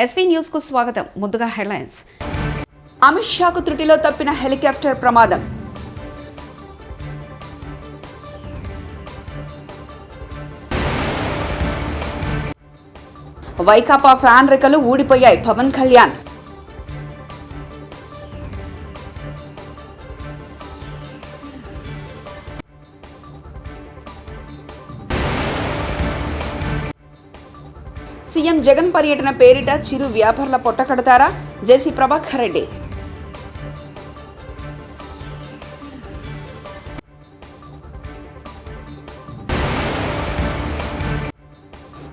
SV news కు స్వాగతం. ముందుగా హెడ్లైన్స్. అమిత్ షాకు త్రుటిలో తప్పిన హెలికాప్టర్ ప్రమాదం. వైకాపా ఫ్యాన్ రెక్కలు ఊడిపోయాయి. పవన్ కళ్యాణ్. సీఎం జగన్ పర్యటన పేరిట చిరు వ్యాపారుల పొట్టకడతారా? జేసీ ప్రభాకర్ రెడ్డి.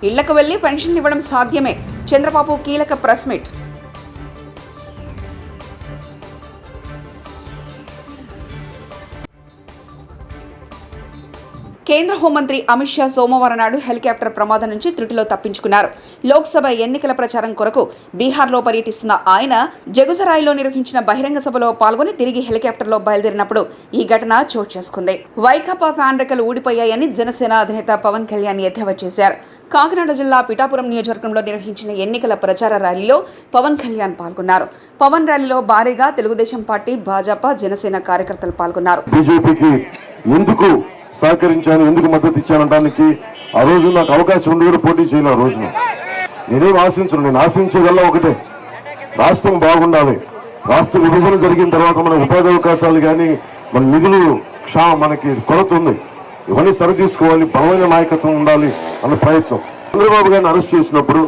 ఇళ్లకు వెళ్లి పెన్షన్లు ఇవ్వడం సాధ్యమే. చంద్రబాబు కీలక ప్రెస్ మీట్. కేంద్ర హోంమంత్రి అమిత్ షా సోమవారం నాడు హెలికాప్టర్ ప్రమాదం నుంచి త్రుటిలో తప్పించుకున్నారు. లోక్సభ ఎన్నికల ప్రచారం కొరకు బీహార్లో పర్యటిస్తున్న ఆయన జగుసరాయిలో నిర్వహించిన బహిరంగ సభలో పాల్గొని తిరిగి హెలికాప్టర్లో బయలుదేరినప్పుడు ఈ ఘటన చోటు చేసుకుంది. వైకాపా ఫ్యాన్ రెక్కలు ఊడిపోయాయని జనసేన అధినేత పవన్ కళ్యాణ్ ఎద్దేవా చేశారు. కాకినాడ జిల్లా పిఠాపురం నియోజకవర్గంలో నిర్వహించిన ఎన్నికల ప్రచార ర్యాలీలో పవన్ కళ్యాణ్ పాల్గొన్నారు. పవన్ ర్యాలీలో భారీగా తెలుగుదేశం పార్టీ, భాజపా, జనసేన కార్యకర్తలు పాల్గొన్నారు. సహకరించాను, ఎందుకు మద్దతు ఇచ్చానడానికి ఆ రోజు నాకు అవకాశం ఉండి కూడా పోటీ చేయాలి. ఆ రోజున నేనేం ఆశించను. నేను ఆశించేదల్లా ఒకటే, రాష్ట్రం బాగుండాలి. రాష్ట్ర విభజన జరిగిన తర్వాత మన ఉపాధి అవకాశాలు కానీ మన నిధులు మనకి కొరత ఉంది. ఇవన్నీ సరితీసుకోవాలి, బలమైన నాయకత్వం ఉండాలి అన్న ప్రయత్నం. చంద్రబాబు గారిని అరెస్ట్ చేసినప్పుడు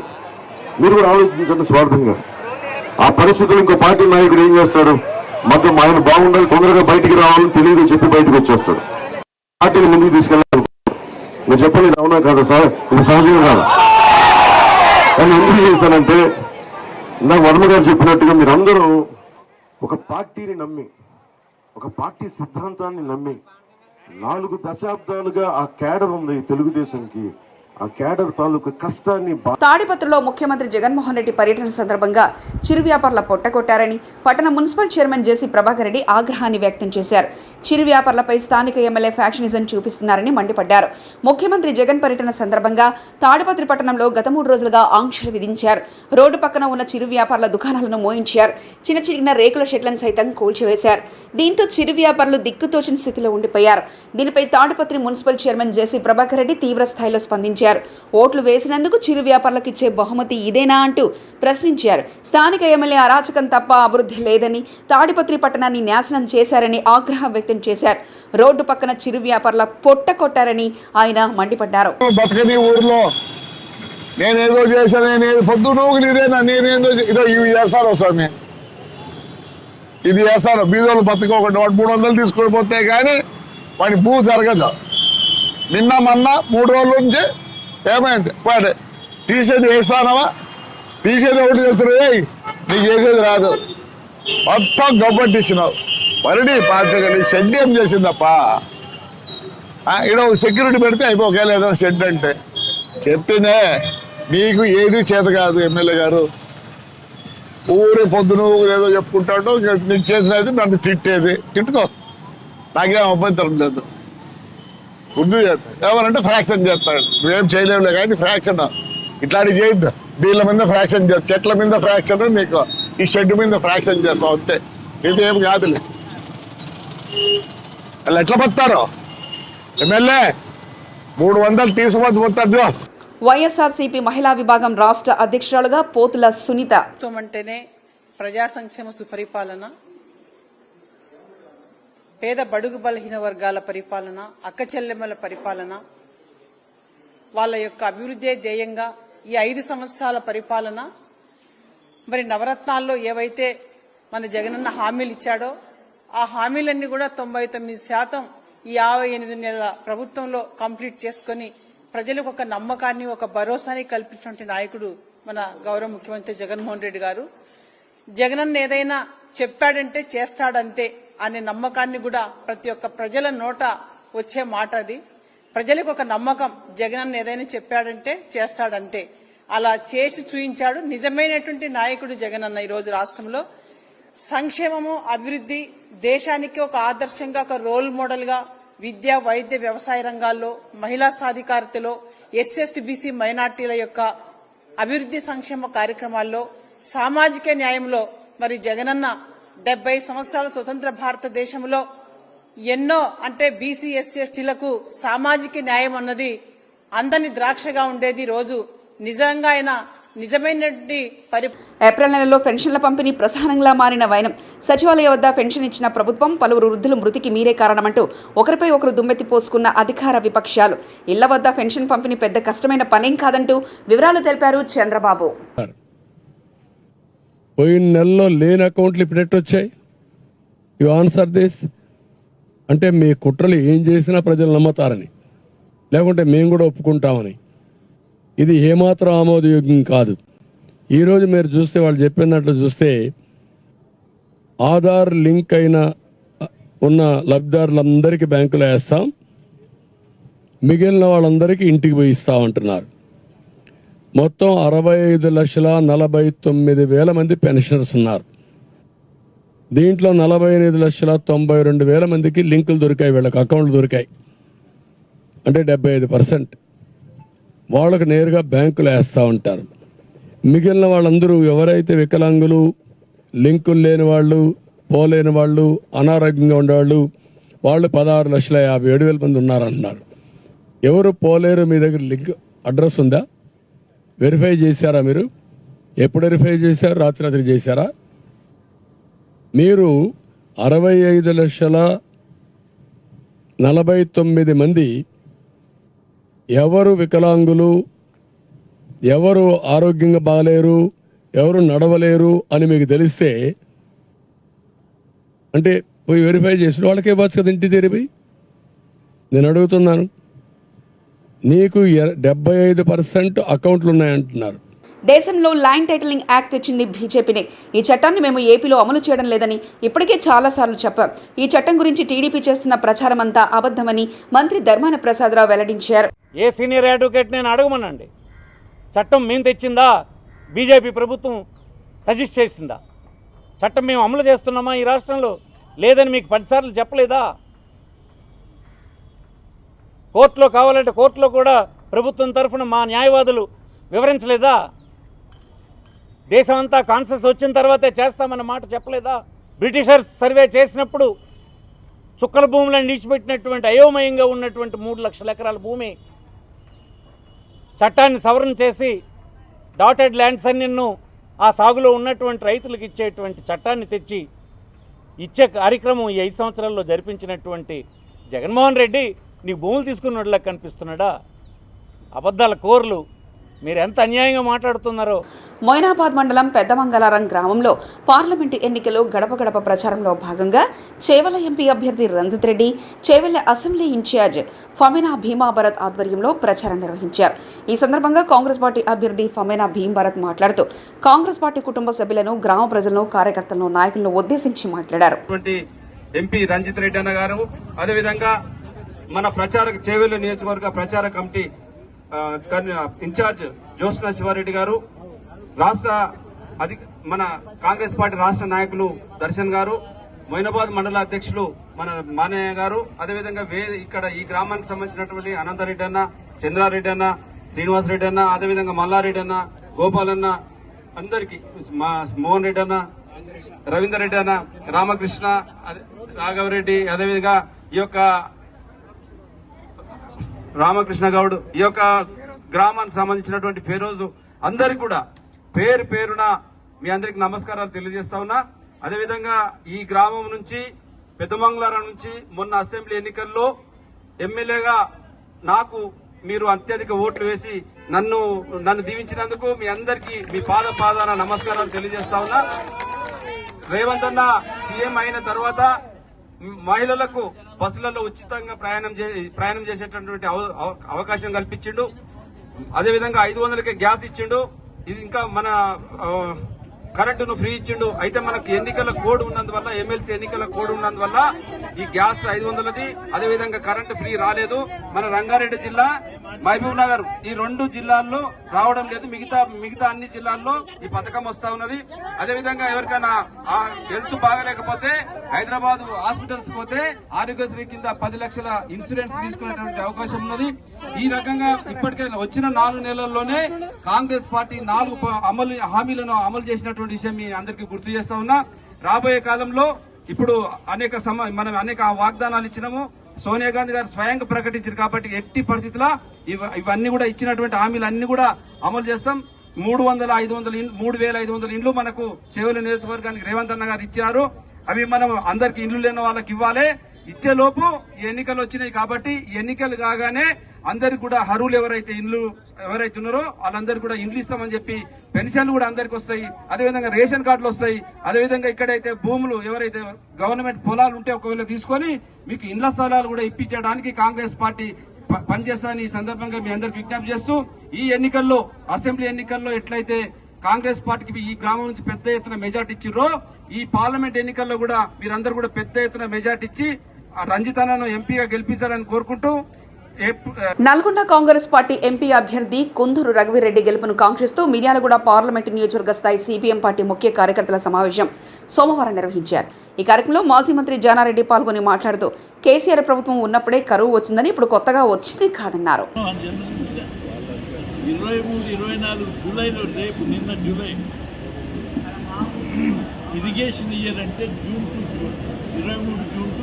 మీరు కూడా ఆలోచించండి స్వార్థంగా. ఆ పరిస్థితులు ఇంకో పార్టీ నాయకుడు ఏం చేస్తాడు? మొత్తం ఆయన బాగుండాలి, తొందరగా బయటికి రావాలని తెలియదు చెప్పి బయటకు వచ్చేస్తాడు. పార్టీని ముందుకు తీసుకెళ్ళాలి. నేను చెప్పండి, ఇది అవునా కాదా సార్? ఇది సహజం కాదు. కానీ ఎందుకు చేశానంటే నాకు వర్మ గారు చెప్పినట్టుగా మీరందరూ ఒక పార్టీని నమ్మి, ఒక పార్టీ సిద్ధాంతాన్ని నమ్మి 4 దశాబ్దాలుగా ఆ క్యాడర్ ఉంది తెలుగుదేశంకి. ఆ క్యాడర్ తాలూకు కష్టాన్ని. తాడిపత్రిలో ముఖ్యమంత్రి జగన్మోహన్ రెడ్డి పర్యటన సందర్భంగా చిరు వ్యాపారుల పొట్టకొట్టారని పట్టణ మున్సిపల్ చైర్మన్ జేసీ ప్రభాకర్ రెడ్డి ఆగ్రహాన్ని వ్యక్తం చేశారు. చిరు వ్యాపారులపై స్థానిక ఎమ్మెల్యే ఫ్యాక్షనిజం చూపిస్తున్నారని మండిపడ్డారు. ముఖ్యమంత్రి జగన్ పర్యటన సందర్భంగా తాడిపత్రి పట్టణంలో గత 3 రోజులుగా ఆంక్షలు విధించారు. రోడ్డు పక్కన ఉన్న చిరు వ్యాపారుల దుకాణాలను మోయించారు. చిన్న చిన్న రేకుల షెడ్లను సైతం కూల్చివేశారు. దీంతో చిరు వ్యాపారులు దిక్కుతోచిన స్థితిలో ఉండిపోయారు. దీనిపై తాడిపత్రి మున్సిపల్ చైర్మన్ జేసీ ప్రభాకర్ రెడ్డి తీవ్ర స్థాయిలో స్పందించారు. ఓట్లు వేసినందుకు చిరు వ్యాపారులకు ఇచ్చే బహుమతి ఇదేనా అంటూ ప్రశ్నించారు. స్థానిక ఎమ్మెల్యే అరాచకం తప్ప అభివృద్ధి లేదని, తాడిపత్రి పట్టణాన్ని నాశనం చేశారని ఆగ్రహం వ్యక్తం చేశారు. రోడ్డు పక్కన చిరు వ్యాపారుల పొట్ట కొట్టారని ఆయన మండిపడ్డారు. నేనేదో చేశాను, నేనేదో పొద్దు నువ్వునేదేనా, నేనేదో ఇవి చేస్తాను స్వామి, ఇది చేస్తాను. బీదోళ్ళు బతుకోకుండా వాడు 300 తీసుకొని పోతే కానీ వాడి భూ జరగదు. నిన్న మొన్న 3 రోజుల నుంచి ఏమైంది? వాడు తీసేది వేస్తానవా, తీసేది ఒకటి తెలుస్తున్నాయి, నీకు వేసేది రాదు, మొత్తం గబ్బట్టిచ్చినావు. మరిడి పాతగలి షెడ్ ఏం చేసిందప్ప? ఇక్కడ సెక్యూరిటీ పెడితే అయిపోకేలేదు ఏదైనా షెడ్ అంటే. చెప్తేనే నీకు ఏది చేత కాదు ఎమ్మెల్యే గారు. ఊరి పొద్దున ఏదో చెప్పుకుంటాడు, నీకు చేసినది నన్ను తిట్టేది. తిట్టుకో, నాకేం అభ్యంతరం లేదు. గుర్తు చేస్తాడు ఏమనంటే ఫ్రాక్షన్ చేస్తాడు. నువ్వేం చేయలేవులే కానీ ఫ్రాక్షన్ ఇట్లాంటివి చేయొద్దు. దీళ్ళ మీద ఫ్రాక్షన్ చేస్తావు, చెట్ల మీద ఫ్రాక్షన్, నీకు ఈ షెడ్ మీద ఫ్రాక్షన్ చేస్తావు అంతే. ఇది ఏం కాదులే. వాళ్ళు ఎట్లా పోతారు? ఎమ్మెల్యే 300 తీసుకుపోతే పోతాడు. వైఎస్ఆర్సీపీ మహిళా విభాగం రాష్ట్ర అధ్యక్షురాలుగా పోతుల సునీత. అంటేనే ప్రజా సంక్షేమ సుపరిపాలన, పేద బడుగు బలహీన వర్గాల పరిపాలన, అక్కచెల్లెమ్మల పరిపాలన, వాళ్ళ యొక్క అభివృద్ధి ధ్యేయంగా ఈ 5 సంవత్సరాల పరిపాలన. మరి నవరత్నాల్లో ఏవైతే మన జగనన్న హామీలు ఇచ్చాడో ఆ హామీలన్నీ కూడా 99% ఈ 58 నెలల ప్రభుత్వంలో కంప్లీట్ చేసుకుని ప్రజలకు ఒక నమ్మకాన్ని, ఒక భరోసాని కల్పించినటువంటి నాయకుడు మన గౌరవ ముఖ్యమంత్రి జగన్మోహన్ రెడ్డి గారు. జగనన్న ఏదైనా చెప్పాడంటే చేస్తాడంతే అనే నమ్మకాన్ని కూడా ప్రతి ఒక్క ప్రజల నోట వచ్చే మాట అది. ప్రజలకు ఒక నమ్మకం, జగనన్న ఏదైనా చెప్పాడంటే చేస్తాడంతే. అలా చేసి చూయించాడు నిజమైనటువంటి నాయకుడు జగనన్న. ఈరోజు రాష్ట్రంలో సంక్షేమము, అభివృద్ధి, దేశానికి ఒక ఆదర్శంగా, ఒక రోల్ మోడల్ గా విద్య, వైద్య, వ్యవసాయ రంగాల్లో, మహిళా సాధికారతలో, ఎస్సీ, ఎస్టీ, బీసీ మైనార్టీల యొక్క అభివృద్ధి సంక్షేమ కార్యక్రమాల్లో సామాజిక న్యాయంలో మరి జగనన్న 70 సంవత్సరాల స్వతంత్ర భారతదేశంలో ఎన్నో అంటే బీసీ ఎస్సీ ఎస్టీలకు సామాజిక న్యాయం అన్నది అందని ద్రాక్షగా ఉండేది. రోజు నిజంగా ఆయన నిజమైనటువంటి ఏప్రిల్ నెలలో పెన్షన్ల పంపిణీ ప్రసారంలా మారిన వైనం. సచివాలయ వద్ద పెన్షన్ ఇచ్చిన ప్రభుత్వం, పలువురు వృద్ధుల మృతికి మీరే కారణమంటూ ఒకరిపై ఒకరు దుమ్మెత్తి పోసుకున్న అధికార విపక్షాలు. ఇళ్ల వద్ద పెన్షన్ పంపిణీ పెద్ద కష్టమైన పనేం కాదంటూ వివరాలు తెలిపారు చంద్రబాబు. పోయిన నెలలో లేని అకౌంట్లు ఇప్పుడు ఎట్టొచ్చాయి? You answer this. అంటే మీ కుట్రలు ఏం చేసినా ప్రజలు నమ్మతారని, లేకుంటే మేము కూడా ఒప్పుకుంటామని. ఇది ఏమాత్రం ఆమోదయోగ్యం కాదు. ఈరోజు మీరు చూస్తే వాళ్ళు చెప్పినట్లు చూస్తే ఆధార్ లింక్ అయిన ఉన్న లబ్ధిదారులందరికీ బ్యాంకులో వేస్తాం, మిగిలిన వాళ్ళందరికీ ఇంటికి పోయి ఇస్తామంటున్నారు. మొత్తం 65,49,000 మంది పెన్షనర్స్ ఉన్నారు. దీంట్లో 48,92,000 మందికి లింకులు దొరికాయి, వీళ్ళకి అకౌంట్లు దొరికాయి. అంటే 75% వాళ్ళకు నేరుగా బ్యాంకులు వేస్తూ ఉంటారు. మిగిలిన వాళ్ళందరూ ఎవరైతే వికలాంగులు, లింకులు లేని వాళ్ళు, పోలేని వాళ్ళు, అనారోగ్యంగా ఉండేవాళ్ళు, వాళ్ళు 16,57,000 మంది ఉన్నారంటున్నారు. ఎవరు పోలేరు? మీ దగ్గర లింక్ అడ్రస్ ఉందా? వెరిఫై చేశారా? మీరు ఎప్పుడు వెరిఫై చేశారు? రాత్రి చేశారా? మీరు 65,49,000 మంది ఎవరు వికలాంగులు, ఎవరు ఆరోగ్యంగా బాగలేరు, ఎవరు నడవలేరు అని మీకు తెలిస్తే అంటే పోయి వెరిఫై చేసిన వాళ్ళకే ఇవ్వచ్చు కదా ఇంటి తెరిపి. నేను అడుగుతున్నాను, నీకు 75% అకౌంట్లు ఉన్నాయంటున్నారు. దేశంలో ల్యాండ్ టైటిలింగ్ యాక్ట్ తెచ్చింది బీజేపీనే. ఈ చట్టాన్ని మేము ఏపీలో అమలు చేయడం లేదని ఇప్పటికే చాలాసార్లు చెప్పాం. ఈ చట్టం గురించి టీడీపీ చేస్తున్న ప్రచారం అంతా అబద్ధమని మంత్రి ధర్మాన ప్రసాదరావు వెల్లడించారు. ఏ సీనియర్ అడ్వకేట్ నేను అడగమనండి. చట్టం మేము తెచ్చిందా, బీజేపీ ప్రభుత్వం సజెస్ట్ చేసిందా? చట్టం మేము అమలు చేస్తున్నామా ఈ రాష్ట్రంలో? లేదని మీకు 10 సార్లు చెప్పలేదా? కోర్టులో కావాలంటే కోర్టులో కూడా ప్రభుత్వం తరఫున మా న్యాయవాదులు వివరించలేదా? దేశం అంతా కాన్సెస్ వచ్చిన తర్వాతే చేస్తామన్న మాట చెప్పలేదా? బ్రిటిషర్స్ సర్వే చేసినప్పుడు చుక్కల భూములను నిలిచిపెట్టినటువంటి అయోమయంగా ఉన్నటువంటి 3 లక్షల ఎకరాల భూమి చట్టాన్ని సవరణ చేసి డాటెడ్ ల్యాండ్స్ అన్నిన్ను ఆ సాగులో ఉన్నటువంటి రైతులకు ఇచ్చేటువంటి చట్టాన్ని తెచ్చి ఇచ్చే కార్యక్రమం ఈ 5 సంవత్సరాల్లో జరిపించినటువంటి జగన్మోహన్ రెడ్డి నీకు భూములు తీసుకున్నట్లా కనిపిస్తున్నాడా? అబద్ధాల కోర్లు. మీరు ఎంత అన్యాయంగా మాట్లాడుతున్నారో. మొయినాబాద్ మండలం పెద్దమంగళారం గ్రామంలో పార్లమెంటు ఎన్నికలు గడప గడప ప్రచారంలో భాగంగా చేవెళ్ల ఎంపీ అభ్యర్థి రంజిత్ రెడ్డి, చేవెళ్ల అసెంబ్లీ ఇన్ఛార్జ్ ఫమేనా భీమాభరత్ ఆధ్వర్యంలో ప్రచారం నిర్వహించారు. ఈ సందర్భంగా కాంగ్రెస్ పార్టీ అభ్యర్థి ఫమేనా భీమాభరత్ మాట్లాడుతూ కాంగ్రెస్ పార్టీ కుటుంబ సభ్యులను, గ్రామ ప్రజలను, కార్యకర్తలను, నాయకులను ఉద్దేశించి మాట్లాడారు. ఎంపీ రంజిత్ రెడ్డి అన్న గారు, అదేవిధంగా మన చేవెళ్ల నియోజకవర్గ ప్రచార కమిటీ ఇన్ఛార్జ్ జ్యోత్స్న శివారెడ్డి గారు, మన కాంగ్రెస్ పార్టీ రాష్ట్ర నాయకులు దర్శన్ గారు, మొయినాబాద్ మండల అధ్యక్షులు మన మానయ్య గారు, అదేవిధంగా ఇక్కడ ఈ గ్రామానికి సంబంధించినటువంటి అనంతరెడ్డి అన్న, చంద్రారెడ్డి అన్న, శ్రీనివాసరెడ్డి అన్న, అదేవిధంగా మల్లారెడ్డి అన్న, గోపాలన్న, అందరికి మోహన్ రెడ్డి అన్న, రవీందర్ రెడ్డి అన్న, రామకృష్ణ, రాఘవరెడ్డి, అదేవిధంగా ఈ యొక్క రామకృష్ణ గౌడ్, ఈ యొక్క గ్రామానికి సంబంధించినటువంటి ఫెరోజు అందరికి కూడా పేరు పేరున మీ అందరికి నమస్కారాలు తెలియజేస్తా ఉన్నా. అదేవిధంగా ఈ గ్రామం నుంచి, పెద్దమంగళారం నుంచి మొన్న అసెంబ్లీ ఎన్నికల్లో ఎమ్మెల్యేగా నాకు మీరు అత్యధిక ఓట్లు వేసి నన్ను దీవించినందుకు మీ అందరికీ మీ పాదాన నమస్కారాలు తెలియజేస్తా ఉన్నా. రేవంత్ అన్న సీఎం అయిన తర్వాత మహిళలకు బస్సులలో ఉచితంగా ప్రయాణం చేసేటటువంటి అవకాశం కల్పించిండు. అదేవిధంగా 500కే గ్యాస్ ఇచ్చిండు. ఇది ఇంకా మన కరెంటును ఫ్రీ ఇచ్చిండు. అయితే మనకు ఎన్నికల కోడ్ ఉన్నందువల్ల, ఎమ్మెల్సీ ఎన్నికల కోడ్ ఉన్నందువల్ల ఈ గ్యాస్ 500ది, అదేవిధంగా కరెంటు ఫ్రీ రాలేదు. మన రంగారెడ్డి జిల్లా, మహబూబ్ నగర్ ఈ 2 జిల్లాల్లో రావడం లేదు. మిగతా అన్ని జిల్లాల్లో ఈ పథకం వస్తా ఉన్నది. అదేవిధంగా ఎవరికైనా హెల్త్ బాగలేకపోతే హైదరాబాద్ హాస్పిటల్స్ పోతే ఆరోగ్యశ్రీ కింద 10 లక్షల ఇన్సూరెన్స్ తీసుకునేటువంటి అవకాశం ఉన్నది. ఈ రకంగా ఇప్పటికే వచ్చిన 4 నెలల్లోనే కాంగ్రెస్ పార్టీ 4 హామీలను అమలు చేసినటువంటి విషయం మీ అందరికీ గుర్తు చేస్తా ఉన్నా. రాబోయే కాలంలో ఇప్పుడు మనం అనేక వాగ్దానాలు ఇచ్చినాము. సోనియా గాంధీ గారు స్వయంగా ప్రకటించారు కాబట్టి ఎట్టి పరిస్థితుల్లో ఇవన్నీ కూడా ఇచ్చినటువంటి హామీలు అన్ని కూడా అమలు చేస్తాం. 3,500 ఇండ్లు మనకు చేవెళ్ల నియోజకవర్గానికి రేవంత్ అన్న గారు ఇచ్చారు. అవి మనం అందరికి ఇండ్లు లేని వాళ్ళకి ఇవ్వాలి. ఇచ్చేలోపు ఎన్నికలు వచ్చినాయి కాబట్టి ఎన్నికలు కాగానే అందరికి కూడా అర్హులు ఎవరైతే ఉన్నారో వాళ్ళందరికీ కూడా ఇండ్లు ఇస్తామని చెప్పి పెన్షన్లు కూడా అందరికి వస్తాయి. అదేవిధంగా రేషన్ కార్డులు వస్తాయి. అదేవిధంగా ఇక్కడైతే భూములు ఎవరైతే గవర్నమెంట్ పొలాలు ఉంటే ఒకవేళ తీసుకొని మీకు ఇండ్ల స్థలాలు కూడా ఇప్పించడానికి కాంగ్రెస్ పార్టీ పనిచేస్తారని ఈ సందర్భంగా మీ అందరికి విజ్ఞప్తి చేస్తూ, ఈ ఎన్నికల్లో అసెంబ్లీ ఎన్నికల్లో ఎట్లయితే కాంగ్రెస్ పార్టీకి ఈ గ్రామం నుంచి పెద్ద ఎత్తున మెజార్టీ ఇచ్చిర్రో, ఈ పార్లమెంట్ ఎన్నికల్లో కూడా మీరందరూ కూడా పెద్ద ఎత్తున మెజార్టీ ఇచ్చి రంజితన్నను ఎంపీగా గెలిపించాలని కోరుకుంటూ, నల్గొండ కాంగ్రెస్ పార్టీ ఎంపీ అభ్యర్థి కుందూరు రఘువీరెడ్డి గెలుపును కాంక్షిస్తూ మిర్యాలగూడ పార్లమెంటు నియోజకవర్గ స్థాయి సిపిఎం పార్టీ ముఖ్య కార్యకర్తల సమావేశం సోమవారం నిర్వహించారు. ఈ కార్యక్రమంలో మాజీ మంత్రి జానారెడ్డి పాల్గొని మాట్లాడుతూ కేసీఆర్ ప్రభుత్వం ఉన్నప్పుడే కరువు వచ్చిందని, ఇప్పుడు కొత్తగా వచ్చింది కాదన్నారు. 23-24 జూలైలో నిన్న జూలై ఇరిగేషన్ ఇయర్ అంటే June to June, 23 June to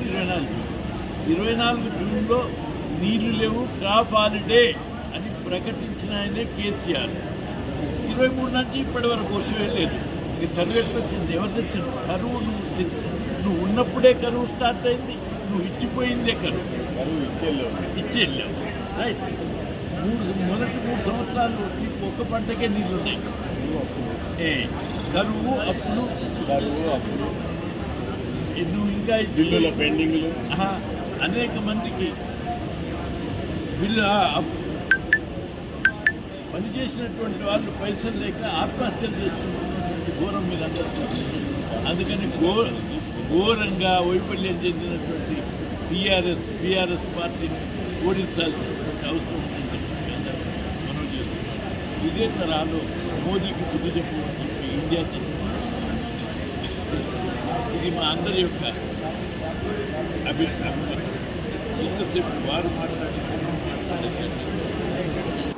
24 జూన్లో నీళ్లు లేవు, క్రాప్ హాలిడే అని ప్రకటించిన ఆయనే కేసీఆర్. 23 నుంచి ఇప్పటి వరకు వర్షం లేదు. ఇక కరువు ఎట్లా వచ్చింది? ఎవరు తెచ్చింది కరువు? నువ్వు ఉన్నప్పుడే కరువు స్టార్ట్ అయింది. నువ్వు ఇచ్చిపోయిందే కరువు ఇచ్చేళ్ళావు. రైట్. మొదటి 3 సంవత్సరాలు ఒక్క పంటకే నీళ్ళు ఉన్నాయి. కరువు అప్పుడు నువ్వు ఇంకా బిల్లుల పెండింగ్లు అనేక మందికి బిల్లు పనిచేసినటువంటి వాళ్ళు పైసలు లేక ఆత్మహత్యలు చేసుకున్నటువంటి ఘోరం మీద అందరూ. అందుకని ఘోరంగా వైఫల్యం చెందినటువంటి బీఆర్ఎస్ పార్టీని ఓడించాల్సినటువంటి అవసరం ఉందని మనం చేస్తున్నాం. ఇదే తరహాలో మోదీకి బుద్ధి చెప్పమని చెప్పి ఇండియా చేస్తున్నాం. ఇది మా అందరి యొక్క అభిప్రాయం. ఇంతసేపు వారు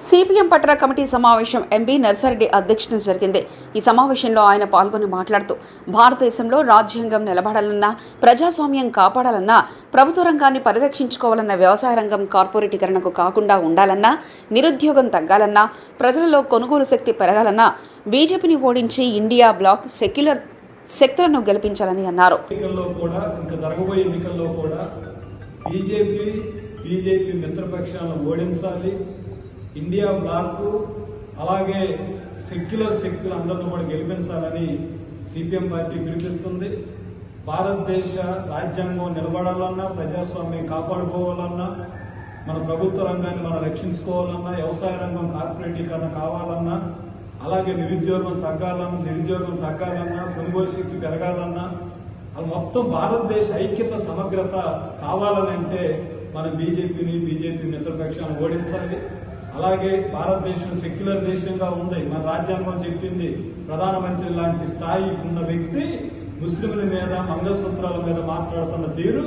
సిపిఎం పట్టణ కమిటీ సమావేశం ఎంపీ నర్సారెడ్డి అధ్యక్షతన జరిగింది. ఈ సమావేశంలో ఆయన పాల్గొని మాట్లాడుతూ భారతదేశంలో రాజ్యాంగం నిలబడాలన్నా, ప్రజాస్వామ్యం కాపాడాలన్నా, ప్రభుత్వ రంగాన్ని పరిరక్షించుకోవాలన్న, వ్యవసాయ రంగం కార్పొరేటీకరణకు కాకుండా ఉండాలన్నా, నిరుద్యోగం తగ్గాలన్నా, ప్రజలలో కొనుగోలు శక్తి పెరగాలన్నా బీజేపీని ఓడించి ఇండియా బ్లాక్ సెక్యులర్ శక్తులను గెలిపించాలని అన్నారు. జరగబోయే ఎన్నికల్లో కూడా బీజేపీ మిత్రపక్షాలను ఓడించాలి. ఇండియా బ్లాక్ అలాగే సెక్యులర్ శక్తులు అందరినీ కూడా గెలిపించాలని సిపిఎం పార్టీ పిలిపిస్తుంది. భారతదేశ రాజ్యాంగం నిలబడాలన్నా, ప్రజాస్వామ్యం కాపాడుకోవాలన్నా, మన ప్రభుత్వ రంగాన్ని మనం రక్షించుకోవాలన్నా, వ్యవసాయ రంగం కార్పొరేటీకరణ కావాలన్నా, అలాగే నిరుద్యోగం తగ్గాలన్నా, కొనుగోలు శక్తి పెరగాలన్నా, అది మొత్తం భారతదేశ ఐక్యత సమగ్రత కావాలనంటే మనం బీజేపీ మిత్రపక్షాలను ఓడించాలి. అలాగే భారతదేశం సెక్యులర్ దేశంగా ఉంది. మన రాజ్యాంగం చెప్పింది ప్రధానమంత్రి లాంటి స్థాయి ఉన్న వ్యక్తి ముస్లింల మీద, మంగళసూత్రాల మీద మాట్లాడుతున్న తీరు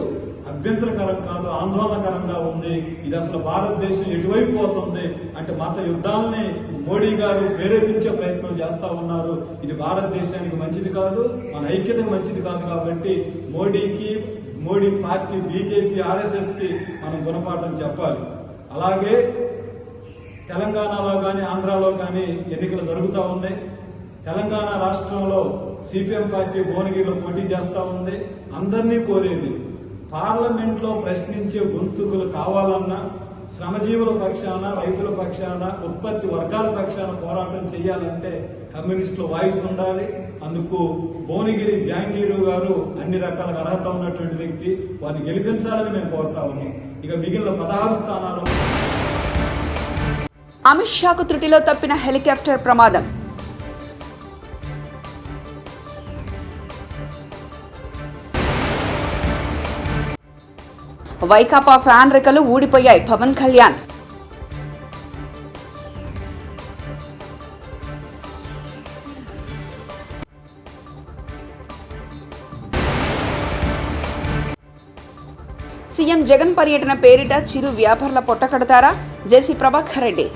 అభ్యంతరకరం కాదు, ఆందోళనకరంగా ఉంది. ఇది అసలు భారతదేశం ఎటువైపు పోతుంది అంటే మత యుద్ధాలని మోడీ గారు ప్రేరేపించే ప్రయత్నం చేస్తా ఉన్నారు. ఇది భారతదేశానికి మంచిది కాదు, మన ఐక్యతకు మంచిది కాదు. కాబట్టి మోడీ పార్టీ, బీజేపీ, ఆర్ఎస్ఎస్కి మనం గుణపాఠం చెప్పాలి. అలాగే తెలంగాణలో కానీ ఆంధ్రాలో కానీ ఎన్నికలు జరుగుతూ ఉన్నాయి. తెలంగాణ రాష్ట్రంలో సిపిఎం పార్టీ భువనగిరిలో పోటీ చేస్తూ ఉంది. అందరినీ కోరేది పార్లమెంట్లో ప్రశ్నించే గొంతుకులు కావాలన్నా, శ్రమజీవుల పక్షాన, రైతుల పక్షాన, ఉత్పత్తి వర్గాల పక్షాన పోరాటం చేయాలంటే కమ్యూనిస్టుల వాయిస్ ఉండాలి. అందుకు భువనగిరి జహాంగీరు గారు అన్ని రకాల అర్హత ఉన్నటువంటి వ్యక్తి, వారిని గెలిపించాలని మేము కోరుతా ఉన్నాం. ఇక మిగిలిన 16 స్థానాలు. అమిత్ షాకు త్రుటిలో తప్పిన హెలికాప్టర్ ప్రమాదం. వైకాపా ఫ్యాన్ రెక్కలు ఊడిపోయాయి. పవన్ కళ్యాణ్ సీఎం జగన్ పర్యటన పేరిట చిరు వ్యాపారుల పొట్టకడతారా? జేసీ ప్రభాకర్ రెడ్డి.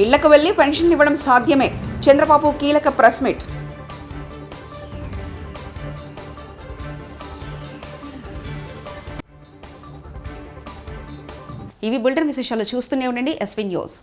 ఇళ్లకు వెళ్లి పెన్షన్లు ఇవ్వడం సాధ్యమే. చంద్రబాబు కీలక ప్రెస్ మీట్. ఇవి బులెటిన్ విశేషాలు. చూస్తూనే ఉండండి ఎస్వీ న్యూస్.